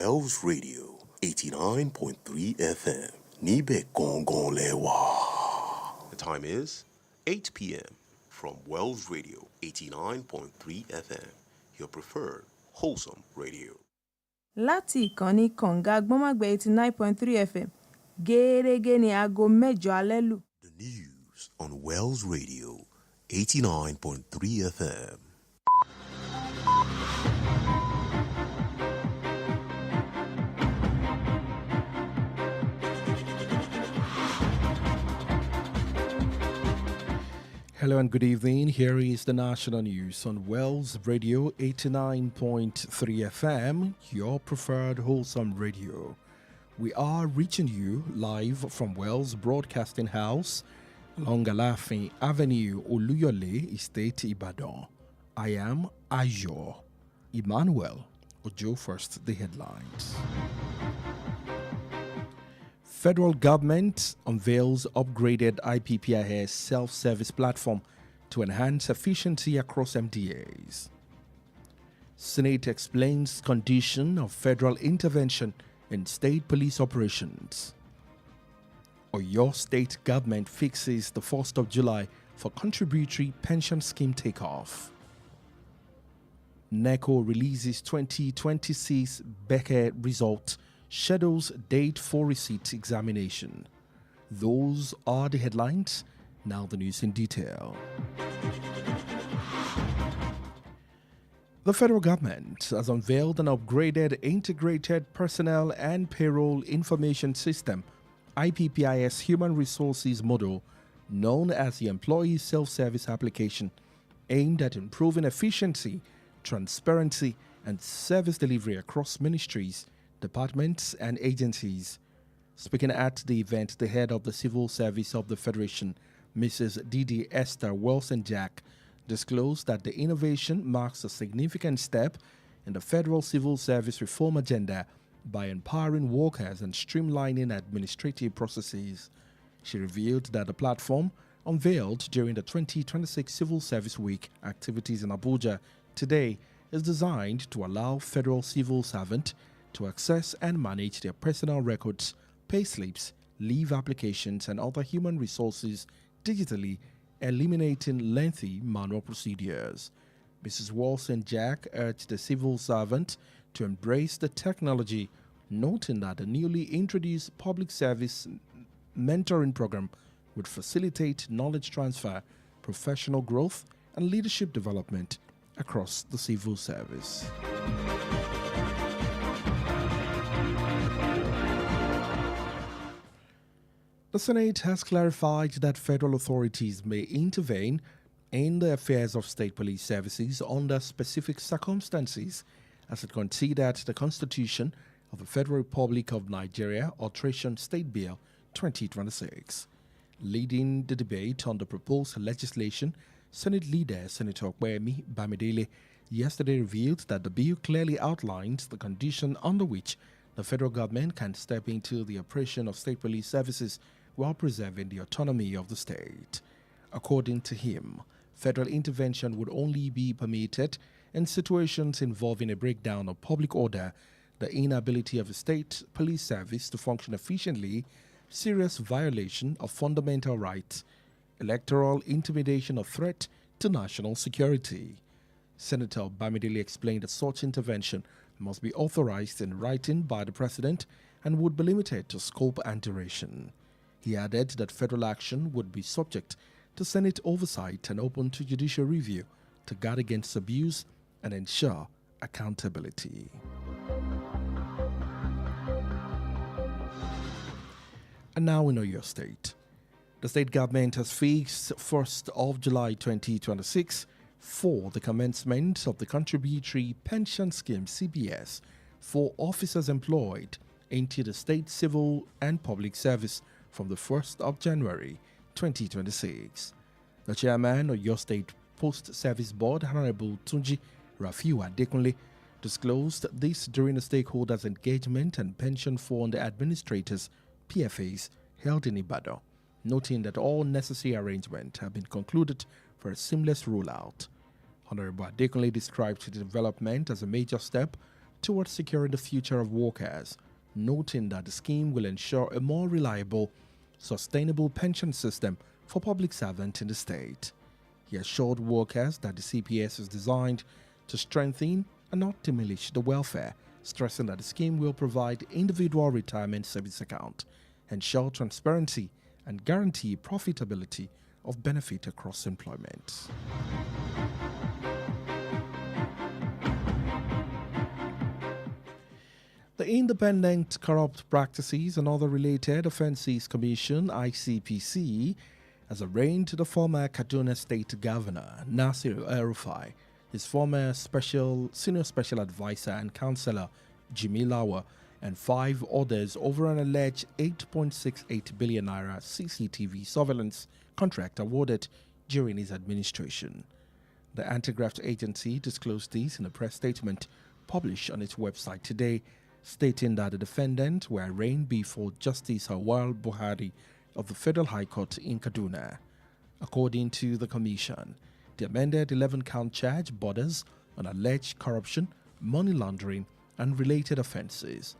Wells Radio 89.3 FM. Níbẹ̀ gangan lẹ́wà. The time is 8 p.m. from Wells Radio 89.3 FM. Your preferred wholesome radio. Láti ìkànnì kànga gbọ́nmágbẹ́ 89.3 FM gẹ́gẹ́ ní aago mẹ́jọ alẹ́ lù. The news on Wells Radio 89.3 FM. Hello and good evening. Here is the national news on Wells Radio 89.3 FM, your preferred wholesome radio. We are reaching you live from Wells Broadcasting House along Alafin Avenue, Oloyede, Estate, Ibadan. I am Emmanuel-Ojo. First, the headlines. Federal government unveils upgraded IPPIS self-service platform to enhance efficiency across MDAs. Senate explains condition of federal intervention in state police operations. Oyo state government fixes the 1st of July for contributory pension scheme takeoff. NECO releases 2026 Becker result, schedules date for receipt examination. Those are the headlines. Now the news in detail. The federal government has unveiled an upgraded Integrated Personnel and Payroll Information System, IPPIS Human Resources Model, known as the Employee Self-Service Application, aimed at improving efficiency, transparency, and service delivery across ministries, departments, and agencies. Speaking at the event, the head of the Civil Service of the Federation, Mrs. Didi Esther Wilson-Jack, disclosed that the innovation marks a significant step in the federal civil service reform agenda by empowering workers and streamlining administrative processes. She revealed that the platform, unveiled during the 2026 Civil Service Week activities in Abuja today, is designed to allow federal civil servants to access and manage their personal records, payslips, leave applications, and other human resources digitally, eliminating lengthy manual procedures. Mrs. Wilson-Jack urged the civil servant to embrace the technology, noting that the newly introduced public service mentoring program would facilitate knowledge transfer, professional growth, and leadership development across the civil service. The Senate has clarified that federal authorities may intervene in the affairs of state police services under specific circumstances as it considered the Constitution of the Federal Republic of Nigeria Alteration State Bill 2026. Leading the debate on the proposed legislation, Senate leader Senator Okpeyemi Bamidele yesterday revealed that the bill clearly outlines the condition under which the federal government can step into the operation of state police services while preserving the autonomy of the state. According to him, federal intervention would only be permitted in situations involving a breakdown of public order, the inability of a state police service to function efficiently, serious violation of fundamental rights, electoral intimidation or threat to national security. Senator Bamidele explained that such intervention must be authorized in writing by the President and would be limited to scope and duration. He added that federal action would be subject to Senate oversight and open to judicial review to guard against abuse and ensure accountability. And now we know your state. The state government has fixed 1st of July 2026 for the commencement of the Contributory Pension Scheme (CPS) for officers employed into the state civil and public service from the 1st of January 2026. The chairman of your state Post Service Board, Honorable Tunji Rafiu Adekunle, disclosed this during a stakeholders engagement and pension fund administrators PFAs held in Ibadan, noting that all necessary arrangements have been concluded for a seamless rollout. Honorable Adekunle described the development as a major step towards securing the future of workers, noting that the scheme will ensure a more reliable, sustainable pension system for public servants in the state. He assured workers that the CPS is designed to strengthen and not diminish the welfare, stressing that the scheme will provide individual retirement savings account, ensure transparency, and guarantee profitability of benefit across employment. The Independent Corrupt Practices and Other Related Offences Commission (ICPC) has arraigned the former Kaduna State Governor Nasir El-Rufai, his former senior special advisor and councillor Jimmy Lawa, and 5 others over an alleged 8.68 billion naira CCTV surveillance contract awarded during his administration. The anti-graft agency disclosed this in a press statement published on its website today, stating that the defendants were arraigned before Justice Awal Buhari of the Federal High Court in Kaduna. According to the commission, the amended 11-count charge borders on alleged corruption, money laundering, and related offences.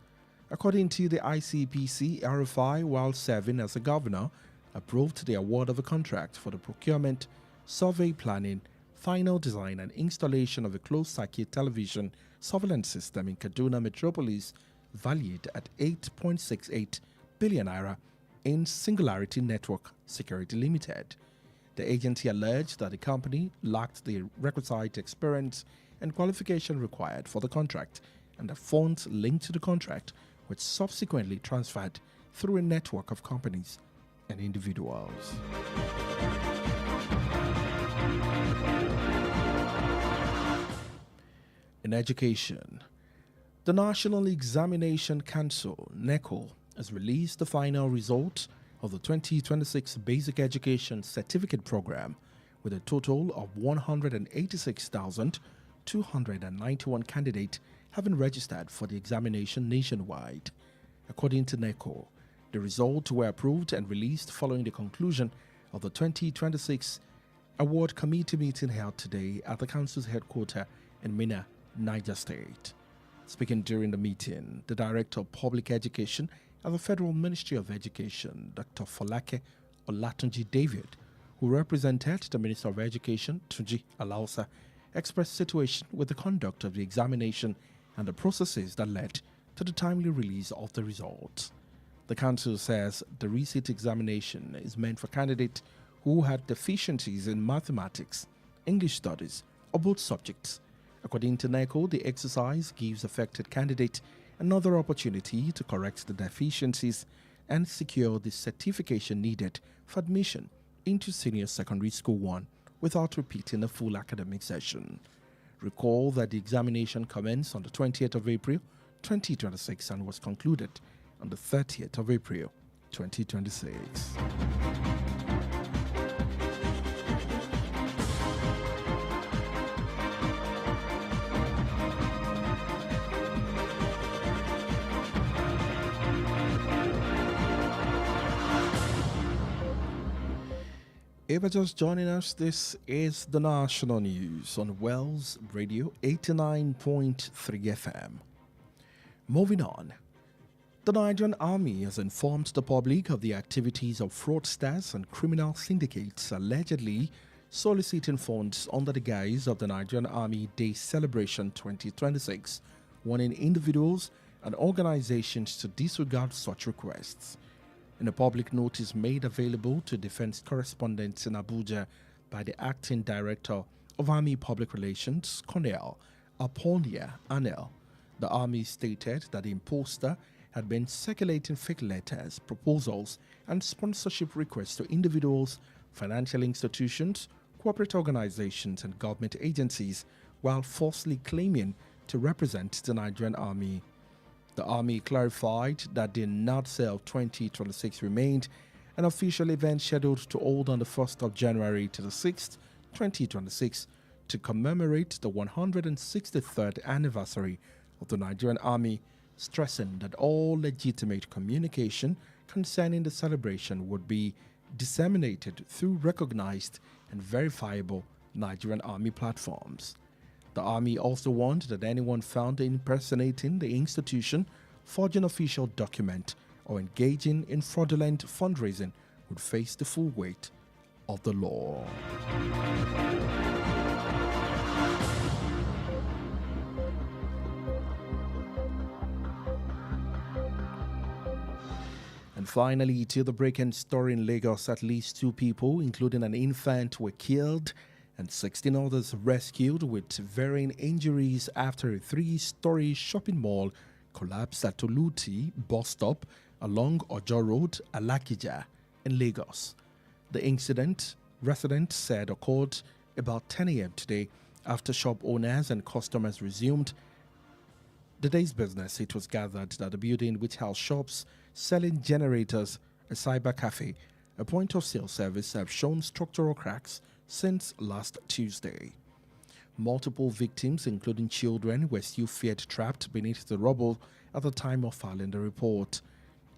According to the ICPC, El-Rufai, while serving as a governor, approved the award of a contract for the procurement, survey planning, final design and installation of a closed-circuit television surveillance system in Kaduna Metropolis valued at 8.68 billion naira in Singularity Network Security Limited. The agency alleged that the company lacked the requisite experience and qualification required for the contract, and that funds linked to the contract were subsequently transferred through a network of companies and individuals. In education, the National Examination Council (NECO) has released the final results of the 2026 Basic Education Certificate Program, with a total of 186,291 candidates having registered for the examination nationwide. According to NECO, the results were approved and released following the conclusion of the 2026 Award Committee meeting held today at the Council's headquarters in Minna, Niger State. Speaking during the meeting, the Director of Public Education at the Federal Ministry of Education, Dr. Folake Olatunji David, who represented the Minister of Education, Tunji Alausa, expressed situation with the conduct of the examination and the processes that led to the timely release of the results. The Council says the receipt examination is meant for candidates who had deficiencies in mathematics, English studies, or both subjects. According to NECO, the exercise gives affected candidates another opportunity to correct the deficiencies and secure the certification needed for admission into Senior Secondary School 1 without repeating a full academic session. Recall that the examination commenced on the 20th of April 2026 and was concluded on the 30th of April 2026. If you're just joining us, this is the National News on Wells Radio 89.3 FM. Moving on. The Nigerian Army has informed the public of the activities of fraudsters and criminal syndicates allegedly soliciting funds under the guise of the Nigerian Army Day Celebration 2026, warning individuals and organizations to disregard such requests. In a public notice made available to defense correspondents in Abuja by the acting director of Army Public Relations, Colonel Aponia Anel, the Army stated that the imposter had been circulating fake letters, proposals, and sponsorship requests to individuals, financial institutions, corporate organizations, and government agencies, while falsely claiming to represent the Nigerian Army. The Army clarified that the NADCEL 2026 remained an official event scheduled to hold on the 1st of January to the 6th, 2026, to commemorate the 163rd anniversary of the Nigerian Army, stressing that all legitimate communication concerning the celebration would be disseminated through recognized and verifiable Nigerian Army platforms. The Army also warned that anyone found impersonating the institution, forging official document, or engaging in fraudulent fundraising would face the full weight of the law. And finally, to the breaking story in Lagos, at least 2 people, including an infant, were killed and 16 others rescued with varying injuries after a 3-story shopping mall collapsed at Toluti bus stop along Ojo Road, Alakija, in Lagos. The incident, residents said, occurred about 10 a.m. today after shop owners and customers resumed the day's business. It was gathered that the building, which housed shops selling generators, a cyber cafe, a point of sale service, have shown structural cracks since last Tuesday. Multiple victims, including children, were still feared trapped beneath the rubble at the time of filing the report.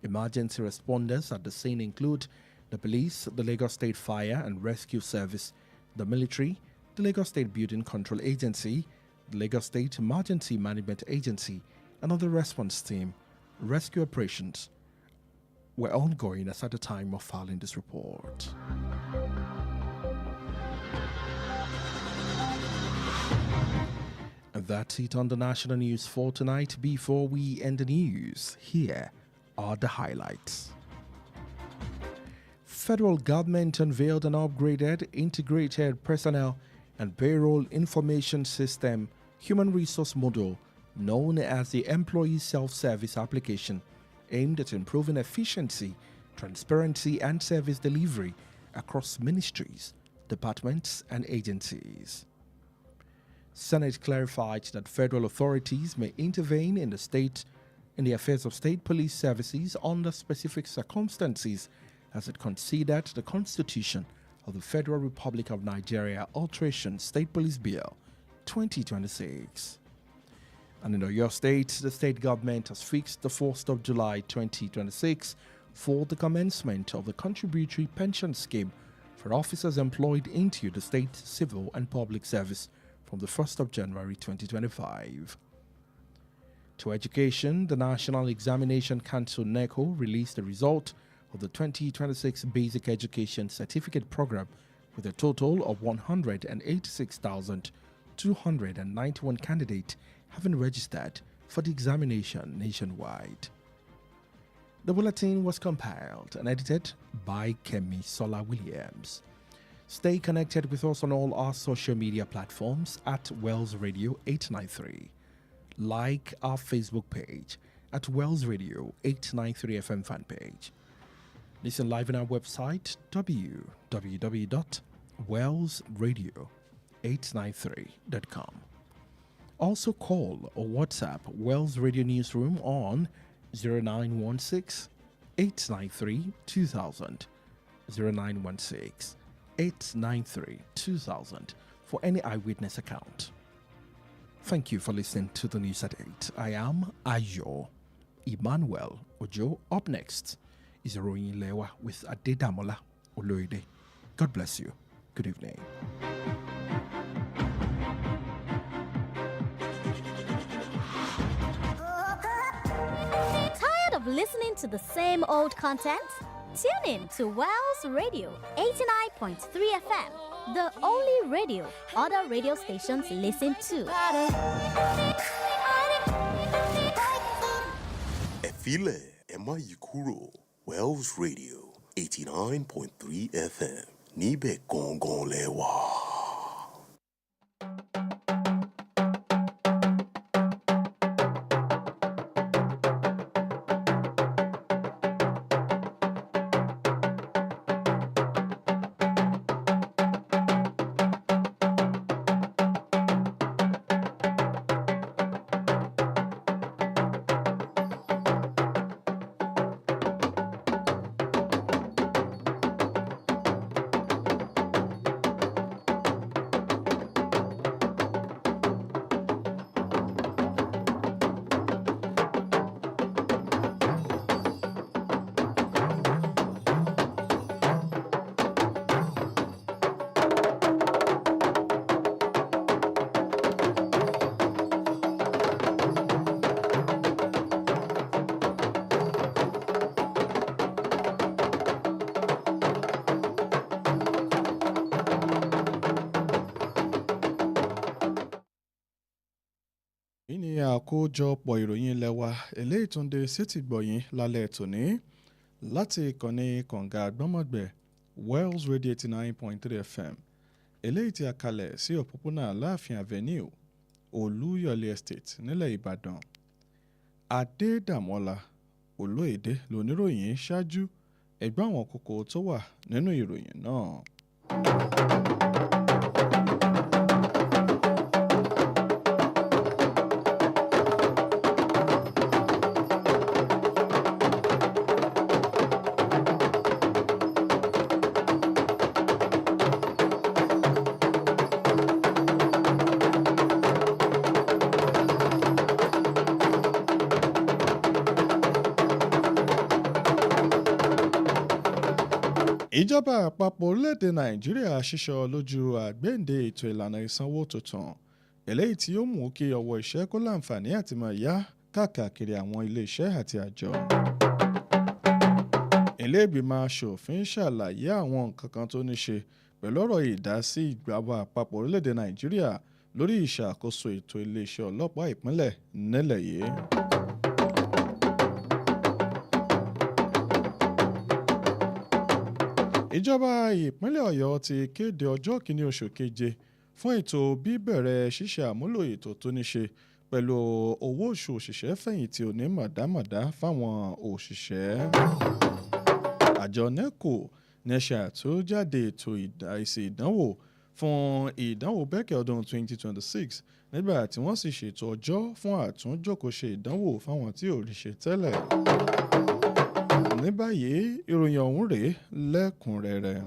Emergency responders at the scene include the police, the Lagos State Fire and Rescue Service, the military, the Lagos State Building Control Agency, the Lagos State Emergency Management Agency, and other response team. Rescue operations were ongoing as at the time of filing this report. And that's it on the national news for tonight. Before we end the news, here are the highlights. Federal government unveiled an upgraded integrated personnel and payroll information system human resource model known as the Employee Self-Service Application, aimed at improving efficiency, transparency, and service delivery across ministries, departments, and agencies. Senate clarified that federal authorities may intervene in the affairs of state police services under specific circumstances, as it considered the Constitution of the Federal Republic of Nigeria Alteration State Police Bill 2026. And in Oyo State, the state government has fixed the 1st of July 2026 for the commencement of the contributory pension scheme for officers employed into the state civil and public service from the 1st of January 2025. To education, the National Examination Council NECO released the result of the 2026 Basic Education Certificate Program with a total of 186,291 candidates having registered for the examination nationwide. The bulletin was compiled and edited by Kemi Sola Williams. Stay connected with us on all our social media platforms at Wells Radio 893. Like our Facebook page at Wells Radio 893 FM fan page. Listen live on our website www.wellsradio893.com. Also call or WhatsApp Wells Radio Newsroom on 0916 893 2000, 0916 893 2000 for any eyewitness account. Thank you for listening to the news at 8. I am Ayo Emmanuel-Ojo. Up next is IROYIN Lewa with Adedamola Oloyede. God bless you. Good evening. Tired of listening to the same old content? Tune in to Wells Radio 89.3 FM, the only radio other radio stations listen to. Efile Emma Yikuro, Wells Radio 89.3 FM. Nibe Gongon Lewa. Èyí ni àkójọpọ̀ ìròyìn ilé wa eléyìí tó ń dé sétí gbọ̀yìn lálẹ́ tòní láti ìkànnì kànga àgbọ́mọ̀gbẹ̀ Wells Radio 89.3 FM eléyìí tí a kalẹ̀ sí òpópónà Aláàfin Avenue Olúyọ̀lé Estate nílẹ̀ Ìbàdàn. Adedamola Oloyede lóníròyìn ṣáájú ẹgbẹ́ àwọn kókó tó wà nínú ìròyìn náà. Ìjọba àpapọ̀ orílẹ̀-èdè Nàìjíríà ṣíṣọ lójú àgbéǹde ètò ìlànà ìsanwó tuntun eléyìí tí ó mú kí ọwọ́ iṣẹ́ kó láǹfààní àti máa yá káàkiri àwọn ilé-iṣẹ́ àti àjọ. Ilé ìgbìmọ̀ aṣòfin ṣàlàyé àwọn nǹkan kan tó ní ṣe pẹ̀lú ọ̀rọ̀ ìdásí ìjọba àpapọ̀ orílẹ̀-èdè Nàìjíríà lórí ìṣàkóso ètò iléeṣẹ́ ọlọ́pàá ìpínlẹ̀ nílẹ̀ yìí. Ìjọba ìpínlẹ̀ Ọ̀yọ́ ti kéde ọjọ́ kìíní oṣù keje fún ètò bíbẹ̀rẹ̀ ṣíṣe àmúlò ètò tó ní ṣe pẹ̀lú owó oṣù òṣìṣẹ́ fẹ̀yìntì òní mọ̀dámọ̀dá fáwọn òṣìṣẹ́. Àjọ NECO ní ṣe àtúnjáde ètò èsì ìdánwò fún ìdánwò bẹ́kẹ̀ ọdún 2026 nígbà tí wọ́n sì ṣètò ọjọ́ fún àtúnjókòó ṣe ìdánwò fáwọn tí ò rí ṣe tẹ́lẹ̀. Ní báyìí ìròyìn ọ̀hún rèé lẹ́kùnrẹ́rẹ́.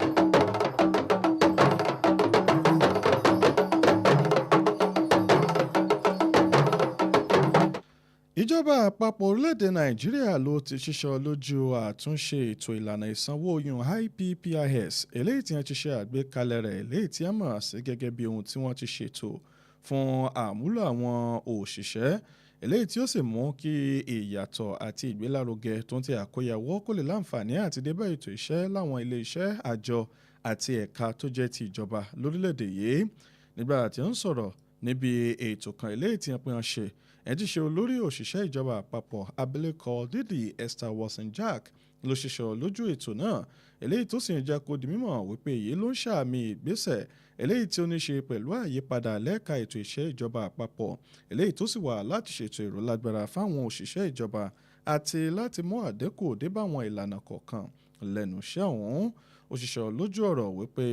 Ìjọba àpapọ̀ orílẹ̀-èdè Nàìjíríà ló ti ṣíṣọ lójú àtúnṣe ètò ìlànà ìsanwó oyún IPPIS eléyìí tí wọ́n ti ṣe àgbékalẹ̀ rẹ̀ eléyìí tí a mọ̀ sí gẹ́gẹ́ bí ohun tí wọ́n ti ṣètò fún àmúlò àwọn òṣìṣẹ́ eléyìí tí ó sì mú kí ìyàtọ̀ àti ìgbélárugẹ tó ń ti àkóyawọ́ kó lè láǹfààní àti débá ètò iṣẹ́ láwọn ilé iṣẹ́ àjọ àti ẹ̀ka tó jẹ́ ti ìjọba lórílẹ̀‐èdè yìí. Nígbà tí ó ń sọ̀rọ̀ níbi ètò kan eléyìí tí wọ́n ṣe ẹni tí ṣe olórí òṣìṣẹ́ ìjọba àpapọ̀ abilékọ Didi Esther Watson-Jack ló ṣiṣọ́ lójú ètò náà eléyìí tó sì ń jẹ́ kó di mímọ̀ wípé èyí ló ń ṣàmì ìgbésẹ̀ eléyìí tí ó ní ṣe pẹ̀lú àyípadà lẹ́ka ètò iṣẹ́ ìjọba àpapọ̀ eléyìí tó sì wà láti ṣètò ìrólágbára fáwọn òṣìṣẹ́ ìjọba àti láti mú àdínkù dé bá àwọn ìlànà kọ̀ọ̀kan lẹ́nu iṣẹ́ ọ̀hún. Òṣìṣẹ́ lójú ọ̀rọ̀ wípé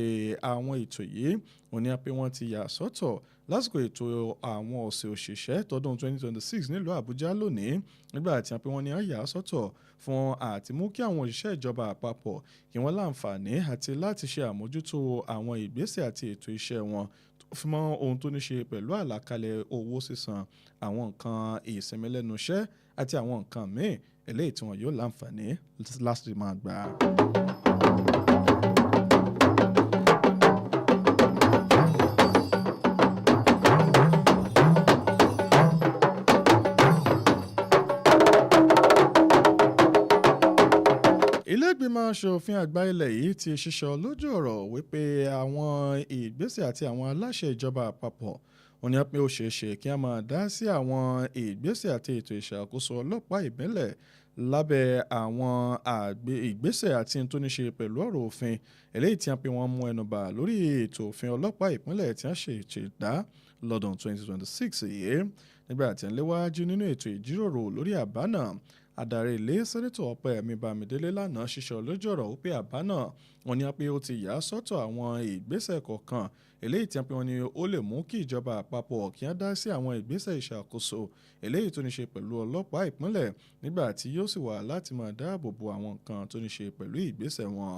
àwọn ètò yìí wọ́n ní pé wọ́n ti yà sọ́tọ̀ lásìkò ètò àwọn ọ̀sẹ̀ òṣìṣẹ́ tọdún 2026 nílùú Àbújá lónìí nígbà tí wọ́n ní yà sọ́tọ̀ fún àti mú kí àwọn òṣìṣẹ́ ìjọba àpapọ̀ kí wọ́n láǹfààní àti láti ṣe àmójútó àwọn ìgbésẹ̀ àti ètò iṣẹ́ wọn fi mọ́ ohun tó ní ṣe pẹ̀lú àlàkalẹ̀ owó sísan àwọn nǹkan ìsinmi lẹ́nu iṣẹ́ àti àwọn nǹkan míì eléyìí tí wọ́n yóò láǹfààní láti máa gbà. Ilé ìgbìmọ̀ aṣòfin àgbà ilẹ̀ yìí ti ṣíṣọ lójú ọ̀rọ̀ wípé àwọn ìgbésẹ̀ àti àwọn aláṣẹ ìjọba àpapọ̀ wọ́n ní pé ó ṣeé ṣe kí a máa dá sí àwọn ìgbésẹ̀ àti ètò ìṣàkóso ọlọ́pàá ìbílẹ̀ lábẹ́ àwọn ìgbésẹ̀ àti tó ní ṣe pẹ̀lú ọ̀rọ̀ òfin eléyìí tí wọ́n mú ẹnu bà lórí ètò òfin ọlọ́pàá ìpínlẹ̀ tí wọ́n ṣe ìṣẹ̀dá lọ́dún 2026 yìí nígbà tí wọ́n léwájú nínú ètò ìjíròrò lórí àbá náà. Adarí ilé sẹ́nẹ́tọ̀ Ọpẹ́yẹmí Bámidélé lánàá ṣíṣọ lójú ọ̀rọ̀ wípé àbá náà wọ́n ní pé ó ti yà sọ́tọ̀ àwọn ìgbésẹ̀ kọ̀ọ̀kan eléyìí tí wọ́n ní ó lè mú kí ìjọba àpapọ̀ kí wọ́n dá sí àwọn ìgbésẹ̀ ìṣàkóso eléyìí tó ní ṣe pẹ̀lú ọlọ́pàá ìpínlẹ̀ nígbà tí yóò sì wà láti máa dáàbò bo àwọn nǹkan tó ní ṣe pẹ̀lú ìgbésẹ̀ wọn.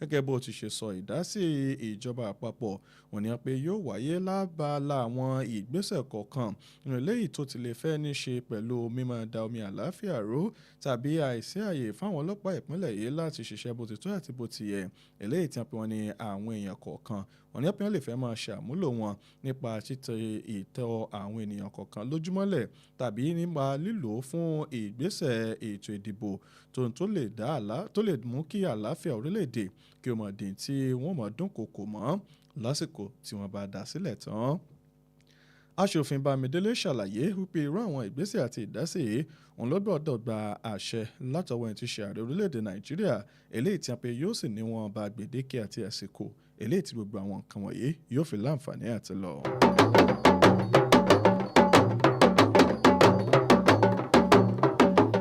Gẹ́gẹ́ bó ti ṣe sọ ìdásí ìjọba àpapọ̀ wọ́n ní pé yóò wáyé lábala àwọn ìgbésẹ̀ kọ̀ọ̀kan nínú eléyìí tó ti lè fẹ́ ní ṣe pẹ̀lú mímọ́ da omi àlàáfíà rú tàbí àìsí àyè fáwọn ọlọ́pàá ìpínlẹ̀ yìí láti ṣiṣẹ́ bó ti tó àti bó ti yẹ eléyìí tí wọ́n ní àwọn èèyàn kọ̀ọ̀kan wọ́n ní pé wọ́n lè fẹ́ máa ṣàmúlò wọn nípa títẹ ìtọ́ àwọn ènìyàn kọ̀ọ̀kan lójúmọ́lẹ̀ tàbí nípa lílò fún ìgbésẹ̀ ètò ìdìbò tó lè mú kí àlàáfíà orílẹ̀-èdè kí o mọ̀ dín tí wọ́n mọ̀ dúnkòkò mọ́ lásìkò tí wọ́n bá dá sílẹ̀ tán. aṣòfin Bámidélé ṣàlàyé wípé irú àwọn ìgbésẹ̀ àti ìdásí yìí òun ló gbọ́dọ̀ gba àṣẹ látọwọ́ ẹni tí ṣe ààrẹ orílẹ̀-èdè Nàìjíríà eléyìí tí a pé yóò sì ní wọn bá gbèdéke àti àsìkò eléyìí tí gbogbo àwọn nǹkan wọ̀nyí yóò fi láǹfààní àti lọ.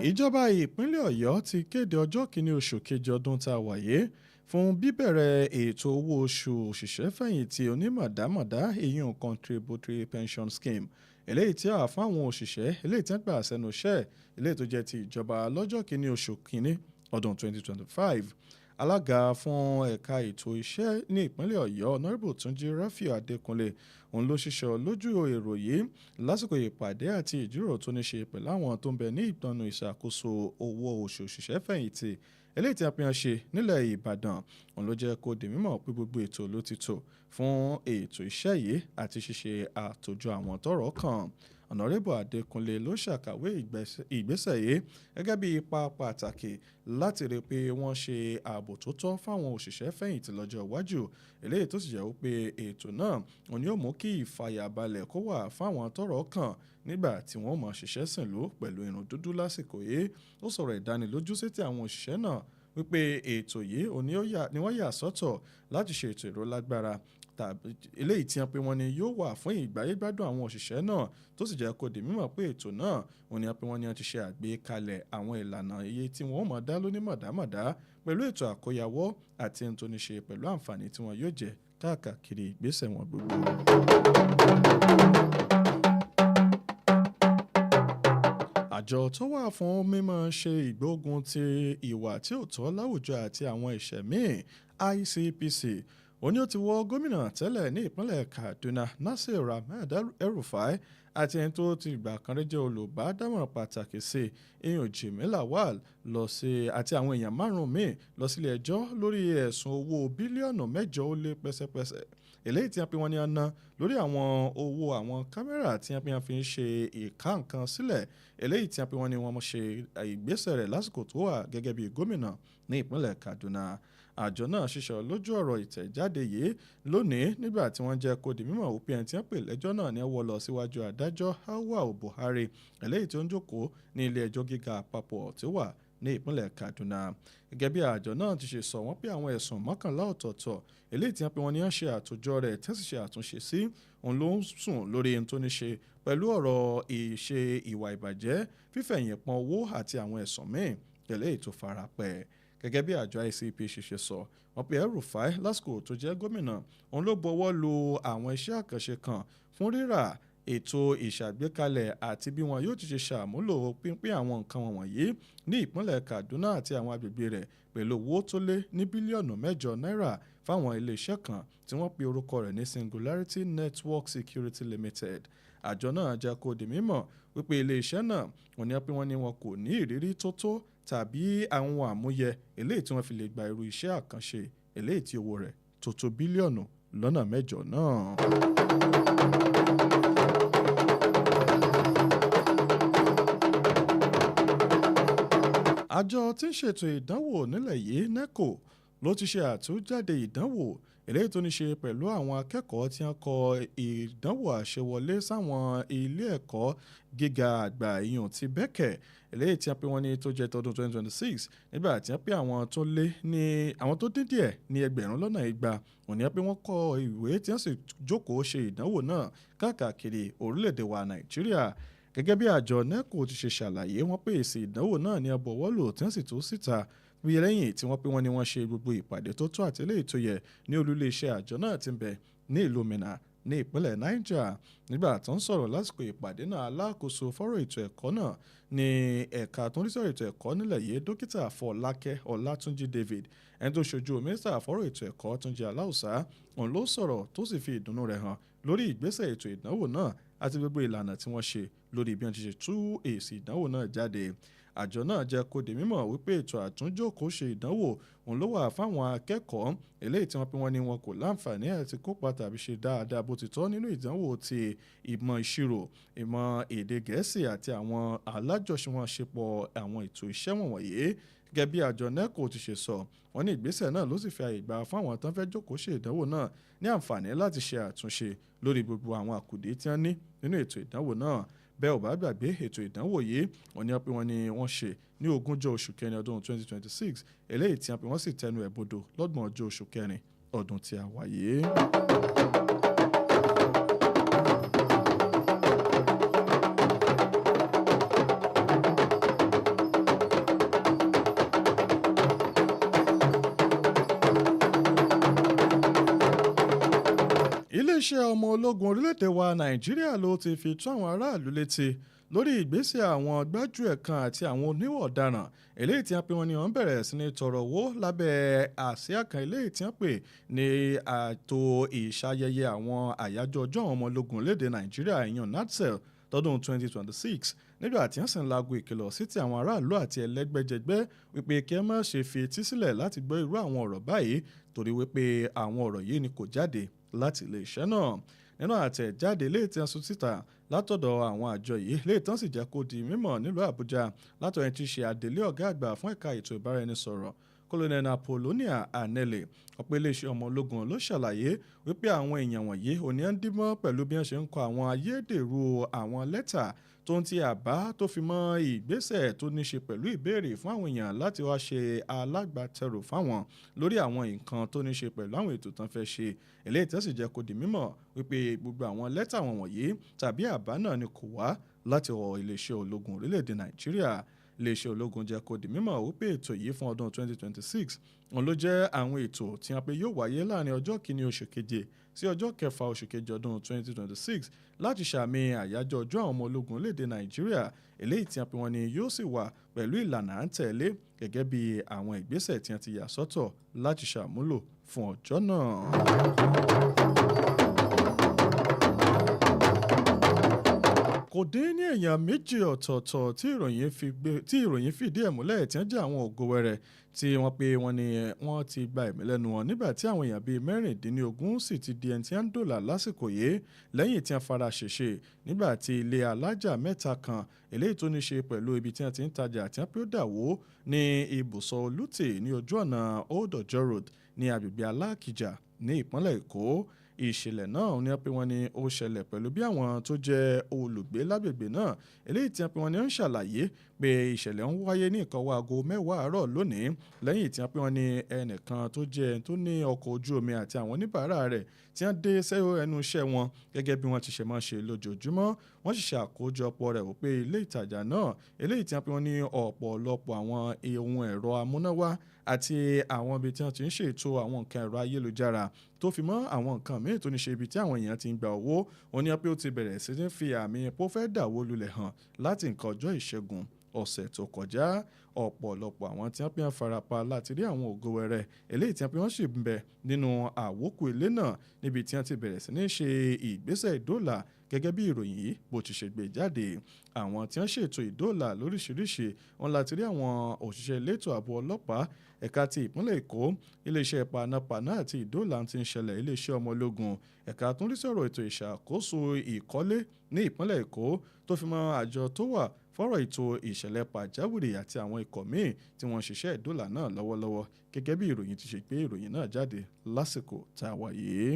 Ìjọba ìpínlẹ̀ Ọ̀yọ́ ti kéde ọjọ́ kìíní oṣù kejì ọdún tá a wà yìí fún bíbẹ̀rẹ̀ ètò owó oṣù òṣìṣẹ́ fẹ̀yìntì onímọ̀dámọ̀dá ìyún contributory pension scheme eléyìí tí a fún àwọn òṣìṣẹ́ eléyìí tí wọ́n gbà sẹ́nu iṣẹ́ eléyìí tó jẹ́ ti ìjọba lọ́jọ́ kìíní oṣù kìíní ọdún 2025 alága fún ẹ̀ka ètò iṣẹ́ ní ìpínlẹ̀ Ọ̀yọ́ Honorable Túnjí Ráfíù Adékúnlé òun ló ṣiṣọ́ lójú èrò yìí lásìkò ìpàdé àti ìjíròrò tó ní ṣe pẹ̀lú àwọn tó ń bẹ ní ìtọ́nú ìṣàkóso owó oṣù òṣìṣẹ́ fẹ̀yìntì eléyìí tí a fi hàn ṣe nílẹ̀ Ìbàdàn òun ló jẹ́ kó di mímọ̀ pé gbogbo ètò ló ti tò fún ètò iṣẹ́ yìí àti ṣíṣe àtòjọ àwọn tọ́rọ̀ kàn. Honorable Adékúnlé ló ṣàkàwé ìgbésẹ̀ yìí gẹ́gẹ́ bí ipa pàtàkì láti rí pé wọ́n ṣe ààbò tó tọ́ fáwọn òṣìṣẹ́ fẹ̀yìntì lọ́jọ́ iwájú eléyìí tó sì jẹ́ wípé ètò náà òun yóò mú kí ìfàyàbalẹ̀ kó wà fáwọn tọ́rọ̀ kàn nígbà tí wọ́n mọ̀ ṣiṣẹ́ sìnlú pẹ̀lú irun dúdú lásìkò yìí. Ó sọ̀rọ̀ ìdánilójú sétí àwọn òṣìṣẹ́ náà wípé ètò yìí ni wọ́n yà sọ́tọ̀ láti ṣe ètò ìrólágbára tàbí eléyìí tí wọ́n pé wọ́n ní yóò wà fún ìgbáyégbádùn àwọn òṣìṣẹ́ náà tó sì jẹ́ kó di mímọ̀ pé ètò náà òun ni wọ́n pé wọ́n ní wọ́n ti ṣe àgbékalẹ̀ àwọn ìlànà iye tí wọ́n mọ̀ dá lónímọ̀dámọ̀dá pẹ̀lú ètò àkóyawọ́ àti ohun tó ní ṣe pẹ̀lú àǹfààní tí wọ́n yóò jẹ káàkiri ìgbésẹ̀ wọn gbogbo. Àjọ tó wà fún mímọ̀ ṣe ìgbógun ti ìwà tí ò tọ́ láwùjọ àti àwọn ẹ̀ṣẹ̀ míì ICPC ó ní ó ti wọ gómìnà tẹ́lẹ̀ ní ìpínlẹ̀ Kaduna Nasir Ahmed El-Rufai àti ẹni tó ti gbà kan rí jẹ́ olùbádámọ̀ràn pàtàkì sí ìyún Jimmy Lawal lọ sí àti àwọn èèyàn márùn-ún míì lọ sílé ẹjọ́ lórí ẹ̀sùn owó bílíọ̀nù 8 ó lé pẹ́sẹ́pẹ́sẹ́ eléyìí tí wọ́n pe wọ́n ní ọ̀nà lórí àwọn owó àwọn kámẹ́rà tí wọ́n pe wọ́n fi ń ṣe ìka nǹkan sílẹ̀ eléyìí tí wọ́n pe wọ́n ní wọ́n ṣe ìgbésẹ̀ rẹ̀ lásìkò tó wà gẹ́gẹ́ bí gómìnà ní ìpínlẹ̀ Kaduna. Àjọ náà ṣiṣọ́ lójú ọ̀rọ̀ ìtẹ̀jáde yìí lónìí nígbà tí wọ́n jẹ́ kó di mímọ̀ wípé ẹni tí wọ́n pè lẹ́jọ́ náà ní wọ́n lọ síwájú adájọ́ Awal Buhari eléyìí tí ó ń jókòó ní ilé ẹjọ́ gíga àpapọ̀ tí ó wà ní ìpínlẹ̀ Kaduna. Gẹ́gẹ́ bí àjọ náà ti ṣe sọ wọ́n pé àwọn ẹ̀sùn 11 ọ̀tọ̀ọ̀tọ̀ eléyìí tí wọ́n pè wọ́n ní ṣe àtòjọ rẹ̀ tí wọ́n sì ṣe àtúnṣe sí òun ló ń sùn lórí ohun tó ní ṣe pẹ̀lú ọ̀rọ̀ ìṣe ìwà ìbàjẹ́ fífẹ̀yìn pọn owó àti àwọn ẹ̀sùn míì eléyìí tó fara pẹ́. Gẹ́gẹ́ bí àjọ ICPC ṣe sọ wọ́n pé El-Rufai lásìkò tó jẹ́ gómìnà òun ló bọwọ́ lu àwọn iṣẹ́ àkànṣe kan fún rírà ètò ìṣàgbékalẹ̀ àti bí wọn yóò ti ṣe ṣàmúlò pínpín àwọn nǹkan wọ̀nyí ní ìpínlẹ̀ Kaduna àti àwọn agbègbè rẹ̀ pẹ̀lú owó tó lé ní bílíọ̀nù 8 náírà fáwọn iléeṣẹ́ kan tí wọ́n pe orúkọ rẹ̀ ní Singularity Network Security Limited. Àjọ náà jẹ́ kó di mímọ̀ wípé iléeṣẹ́ náà wọ́n ní pé wọ́n ní wọn kò ní ìrírí tó tó tàbí àwọn àmúyẹ eléyìí tí wọ́n fi lè gba irú iṣẹ́ àkànṣe eléyìí tí owó rẹ̀ tó bílíọ̀nù 8 náà. Àjọ tí ń ṣètò ìdánwò nílẹ̀ yìí NECO ló ti ṣe àtúnjáde ìdánwò eléyìí tó ní ṣe pẹ̀lú àwọn akẹ́kọ̀ọ́ tí wọ́n kọ ìdánwò àṣewọlé sáwọn ilé ẹ̀kọ́ gíga àgbà ìyún ti bẹ́kẹ̀ eléyìí tí wọ́n pè wọ́n ní tó jẹ́ tọdún 2026 nígbà tí wọ́n pè àwọn tó dín díẹ̀ ní 200,000 òní pé wọ́n kọ ìwé tí wọ́n sì jókòó ṣe ìdánwò náà káàkiri orílẹ̀-èdè wa Nàìjíríà. Gẹ́gẹ́ bí àjọ NECO ti ṣe ṣàlàyé wọ́n pé èsì ìdánwò náà ní abọ̀wọ́lò tí wọ́n sì tó síta bí lẹ́yìn tí wọ́n pé wọ́n ní wọ́n ṣe gbogbo ìpàdé tó tó àti eléyìí tó yẹ ní olúléeṣẹ́ àjọ náà tí ń bẹ ní ìlú Minna ní ìpínlẹ̀ Niger. Nígbà tó ń sọ̀rọ̀ lásìkò ìpàdé náà alákòóso fọ́rọ̀ ètò ẹ̀kọ́ náà ní ẹ̀ka tó ń rí sọ̀rọ̀ ètò ẹ̀kọ́ nílẹ̀ yìí dókítà Fọlákẹ́ Ọlátúnjí David ẹni tó ṣojú mínísítà fọ́rọ̀ ètò ẹ̀kọ́ Túnjí Aláùsá òun ló sọ̀rọ̀ tó sì fi ìdùnnú rẹ̀ hàn lórí ìgbésẹ̀ ètò ìdánwò náà àti gbogbo ìlànà tí wọ́n ṣe lórí bí wọ́n ti ṣe tú èsì ìdánwò náà jáde. àjọ náà jẹ́ kó di mímọ̀ wípé ètò àtúnjókòó ṣe ìdánwò òun ló wà fáwọn akẹ́kọ̀ọ́ eléyìí tí wọ́n pe wọ́n ní wọn kò láǹfààní àti kópa tàbí ṣe dáadáa bó ti tọ́ nínú ìdánwò ti ìmọ̀ ìṣirò ìmọ̀ èdè gẹ̀ẹ́sì àti àwọn alájọṣepọ̀ àwọn ètò iṣẹ́ wọ̀nyí gẹ́gẹ́ bí àjọ NECO ti ṣe sọ wọ́n ní ìgbésẹ̀ náà ló sì fi àyè gbà fáwọn tán fẹ́ jókòó ṣe ìdánwò náà ní àǹfààní láti ṣe àtúnṣe lórí gbogbo àwọn àkùdé tí wọ́n ní nínú ètò ìdánwò náà bẹ́ẹ̀ ò bá gbàgbé ètò ìdánwò yìí wọ́n ní pé wọ́n ní wọ́n ṣe ní 20 oṣù kẹrin ọdún 2026 eléyìí tí wọ́n sì tẹnu ẹ̀ bodò lọ́gbọ̀n ọjọ́ oṣù kẹrin ọdún tí a wà yìí. iléeṣẹ́ ọmọ ológun orílẹ̀-èdè wa Nàìjíríà ló ti fi tó àwọn aráàlú létí lórí ìgbésẹ̀ àwọn gbájúẹ̀ kan àti àwọn oníwà ọ̀daràn eléyìí tí wọ́n pe wọn ni wọ́n bẹ̀rẹ̀ sí ní tọrọ owó lábẹ́ àsíá kan eléyìí tí wọ́n pè ní ààtò ìṣayẹyẹ àwọn àyájọ́ ọjọ́ àwọn ọmọ ológun orílẹ̀-èdè Nàìjíríà ìyàn NATSEL tọdún 2026 nígbà tí wọ́n sì ń lago ìkìlọ̀ sí ti àwọn aráàlú àti ẹlẹ́gbẹ́jẹgbẹ́ wípé kí ẹ má ṣe fi etí sílẹ̀ láti gbọ́ irú àwọn ọ̀rọ̀ báyìí torí wípé àwọn ọ̀rọ̀ yìí ni kò jáde láti iléeṣẹ́ náà nínú àtẹ̀jáde léè tí wọ́n sún síta látọ̀dọ̀ àwọn àjọ yìí léè tán sì jẹ́ kó di mímọ̀ nílùú Àbújá látọ̀ ẹni tí í ṣe adelé ọ̀gá àgbà fún ẹ̀ka ètò ìbáraẹnisọ̀rọ̀ Colonel Apollonia Anele ọ̀pọ̀ iléeṣẹ́ ọmọ ológun ló ṣàlàyé wípé àwọn èèyàn wọ̀nyí òní ń dímọ́ pẹ̀lú bí wọ́n ṣe ń kọ àwọn ayédèrú àwọn lẹ́tà tó ń ti àbá tó fi mọ́ ìgbésẹ̀ tó ní ṣe pẹ̀lú ìbéèrè fún àwọn èèyàn láti wá ṣe alágbàtẹrù fáwọn lórí àwọn nǹkan tó ní ṣe pẹ̀lú àwọn ètò tán fẹ́ ṣe eléyìí tó sì jẹ́ kó di mímọ̀ wípé gbogbo àwọn lẹ́tà wọ̀nyí tàbí àbá náà ni kò wá láti wọ iléeṣẹ́ ológun orílẹ̀-èdè Nàìjíríà iléeṣẹ́ ológun jẹ́ kó di mímọ̀ wípé ètò yìí fún ọdún 2026 òun ló jẹ́ àwọn ètò tí wọ́n pe yóò wáyé láàrin ọjọ́ kìíní oṣù keje sí ọjọ́ kẹfà oṣù keje ọdún 2026 láti ṣàmì àyájọ́ ọjọ́ àwọn ọmọ ológun orílẹ̀-èdè Nàìjíríà eléyìí tí wọ́n pe wọ́n ní yóò sì wà pẹ̀lú ìlànà à ń tẹ̀lé gẹ́gẹ́ bí àwọn ìgbésẹ̀ tí wọ́n ti yà sọ́tọ̀ láti ṣàmúlò fún ọjọ́ náà. kò dín ní èèyàn méjì ọ̀tọ̀ọ̀tọ̀ tí ìròyìn fìdí ẹ̀ múlẹ̀ tí wọ́n jẹ́ àwọn ògo wẹrẹ tí wọ́n pe wọ́n ní wọ́n ti gba ẹ̀mí lẹ́nu wọn nígbà tí àwọn èèyàn bíi 16 sì ti di ẹni tí wọ́n ń dòlà lásìkò yìí lẹ́yìn tí wọ́n fara ṣèṣe nígbà tí ilé alájà mẹ́ta kan eléyìí tó ní ṣe pẹ̀lú ibi tí wọ́n ti ń tajà tí wọ́n pe ó dà wó ní ibùsọ̀ Olútè ní ojú ọ̀nà Old Ọjọ́ Road ní agbègbè Alákìjà ní ìpínlẹ̀ Èkó ìṣẹ̀lẹ̀ náà ni wọ́n pe wọ́n ní ó ṣẹlẹ̀ pẹ̀lú bí àwọn tó jẹ́ olùgbé lágbègbè náà eléyìí tí wọ́n pe wọ́n ní ó ń ṣàlàyé pé ìṣẹ̀lẹ̀ ń wáyé ní ìkọwọ́ aago 10 àárọ̀ lónìí lẹ́yìn tí wọ́n pe wọ́n ní ẹnìkan tó jẹ́ tó ní ọkọ̀ ojú omi àti àwọn oníbàárà rẹ̀ tí wọ́n dé sẹ́yọ́ ẹnu iṣẹ́ wọn gẹ́gẹ́ bí wọ́n ti ṣe máa ṣe lójoojúmọ́ wọ́n sì ṣe àkójọpọ̀ rẹ̀ wípé ilé ìtajà náà eléyìí tí wọ́n pe wọ́n ní ọ̀pọ̀lọpọ̀ àwọn ohun ẹ̀rọ amúnáwá àti àwọn ibi tí wọ́n ti ń ṣètò àwọn nǹkan ẹ̀rọ ayélujára tó fi mọ́ àwọn nǹkan míì tó ní ṣe ibi tí àwọn èèyàn ti ń gba owó wọn ní pé ó ti bẹ̀rẹ̀ sí ní fi àmì pó fẹ́ dàwó lulẹ̀ hàn láti nǹkan ọjọ́ ìṣẹ́gun ọ̀sẹ̀ tó kọjá ọ̀pọ̀lọpọ̀ àwọn tí wọ́n pè ń farapa láti rí àwọn ògo wẹrẹ eléyìí tí wọ́n pè wọ́n sì ń bẹ nínú àwókù ilé náà níbi tí wọ́n ti bẹ̀rẹ̀ sí ní ṣe ìgbésẹ̀ ìdóòlà gẹ́gẹ́ bí ìròyìn yìí bó ti ṣe gbé jáde àwọn tí wọ́n ṣètò ìdóòlà lóríṣiríṣi wọn láti rí àwọn òṣìṣẹ́ elétò ààbò ọlọ́pàá ẹ̀ka ti ìpínlẹ̀ Èkó iléeṣẹ́ panápaná àti ìdóòlà ti ń ṣẹlẹ̀ iléeṣẹ́ ọmọ ológun ẹ̀ka tó ń rí sọ̀rọ̀ ètò ìṣàkóso ìkọ́lé ní ìpínlẹ̀ Èkó tó fi mọ́ àjọ tó wà fọ́rọ̀ ètò ìṣẹ̀lẹ̀ pàjáwìrì àti àwọn ikọ̀ míì tí wọ́n ṣiṣẹ́ ìdóòlà náà lọ́wọ́lọ́wọ́ gẹ́gẹ́ bí ìròyìn ti ṣe gbé ìròyìn náà jáde lásìkò tá a wà yìí.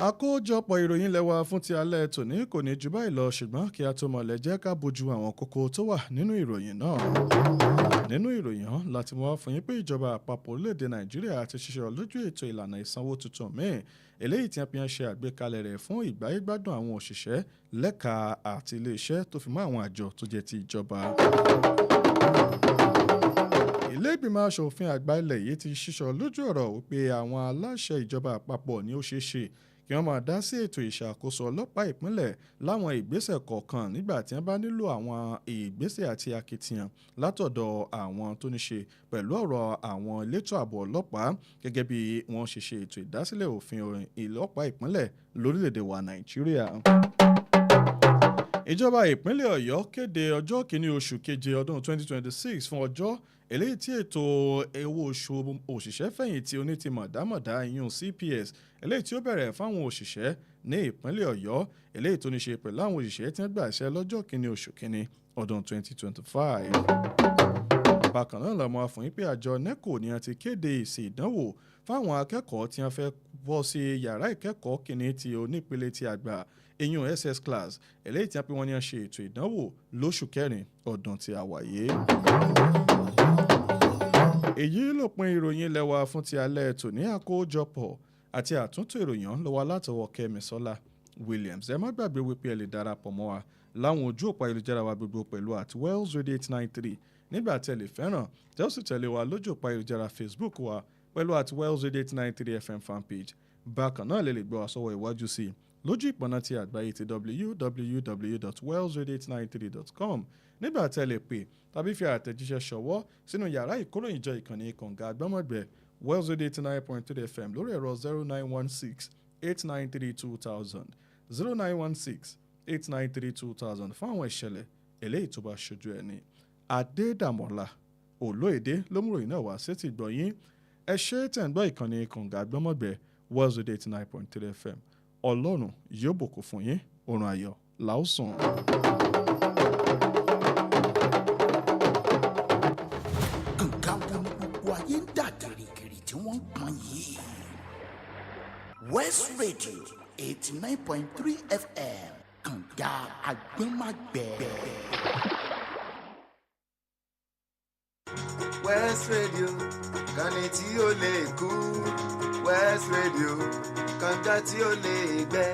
àkójọpọ̀ ìròyìn lẹ́wà fún ti alẹ́ tòní kò ní jù báyìí lọ ṣùgbọ́n kí a tó mọ̀lẹ́ jẹ́ ká bójú àwọn kókó tó wà nínú ìròyìn náà. nínú ìròyìn hàn láti mọ́ fún yín pé ìjọba àpapọ̀ orílẹ̀-èdè Nàìjíríà ti ṣiṣẹ́ lójú ètò ìlànà ìsanwó tuntun míì eléyìí tí wọ́n fi ń ṣe àgbékalẹ̀ rẹ̀ fún ìgbáyégbádùn àwọn òṣìṣẹ́ lẹ́ka àti iléeṣẹ́ tó fi mọ́ àwọn àjọ tó jẹ́ ti ìjọba. ilé ìgbìmọ̀ aṣòfin àgbà ilẹ̀ yìí ti ṣiṣọ́ lójú ọ̀rọ̀ wípé àwọn aláṣẹ ìjọba àpapọ̀ ni ó ṣeé ṣe kí wọ́n máa dá sí ètò ìṣàkóso ọlọ́pàá ìpínlẹ̀ láwọn ìgbésẹ̀ kọ̀ọ̀kan nígbà tí wọ́n bá nílò àwọn ìgbésẹ̀ àti akitiyan látọ̀dọ̀ àwọn tó ní ṣe pẹ̀lú ọ̀rọ̀ àwọn elétò ààbò ọlọ́pàá gẹ́gẹ́ bí wọ́n ṣe ṣe ètò ìdásílẹ̀ òfin ọlọ́pàá ìpínlẹ̀ lórílẹ̀‐èdè wa Nàìjíríà. ìjọba ìpínlẹ̀ Ọ̀yọ́ kéde ọjọ́ kìíní oṣù keje ọdún 2026 fún ọjọ́ eléyìí tí ètò owó oṣù òṣìṣẹ́ fẹ̀yìntì onítìmọ̀dámọ̀dá ìyún CPS eléyìí tí ó bẹ̀rẹ̀ fáwọn òṣìṣẹ́ ní ìpínlẹ̀ Ọ̀yọ́ eléyìí tó ní ṣe pẹ̀lú àwọn òṣìṣẹ́ tí wọ́n gbà ṣẹ́ lọ́jọ́ kìíní oṣù kìíní ọdún 2025. Bákan náà lọ́mọ àfọ̀yín pé àjọ NECO ni a ti kéde èsì ìdánwò fáwọn akẹ́kọ̀ọ́ tí wọ́n fẹ́ bọ́ sí yàrá ìkẹ́kọ̀ọ́ kìíní ti onípele ti àgbà ìyún SS class eléyìí tí wọ́n pè wọ́n ní ṣe ètò ìdánwò lóṣù kẹrin ọdún tí a wà yìí. Èyí lópin ìròyìn ilé wa fún ti alẹ́ tòní àkójọpọ̀ àti àtúntò ìròyìn lọ́wọ́ látọwọ́ Kẹ́misọ́lá Williams. Ẹ má gbàgbé wípé ẹ lè darapọ̀ mọ́ wa láwọn ojú òpó ayélujára wa gbogbo pẹ̀lú @Wells Radio 893 nígbà tẹ́ lè fẹ́ràn tẹ́ ó sì tẹ̀lé wa lójú òpó ayélujára Facebook wa pẹ̀lú @Wells Radio 893 FM fanpage. Bákan náà lè gbọ́ wa sọ́wọ́ iwájú sí i lójú ìpọ̀nà ti àgbáyé ti www.wellsradio893.com nígbà tẹ́ lè pè tàbí fi àtẹ̀jíṣẹ́ ṣọwọ́ sínú yàrá ìkóròyìnjọ ìkànnì kànga àgbọ́mọ̀gbẹ́ Wells Radio 89.3 FM lórí ẹ̀rọ 0916-893-2000 0916-893-2000 fún àwọn ìṣẹ̀lẹ̀ eléyìí tó bá ṣojú ẹni. Adedamola Oloyede ló mú ìròyìn náà wá sétí gbọ̀yìn. Ẹ ṣé tẹ̀ ń gbọ́ ìkànnì kànga àgbọ́mọ̀gbẹ́ Wells Radio 89.3 FM. Ọlọ́run yóò bùkún fún yín, oorun ayọ̀ làásùn. Nǹkan wo ni gbogbo ayé ń dà gìrìgìrì tí wọ́n ń pọn yìí? West Radio 89.3 FM kànga àgbọ́nmágbẹ́. West Radio kànnì tí ó lè kú. West Radio kànga tí ó lè gbẹ.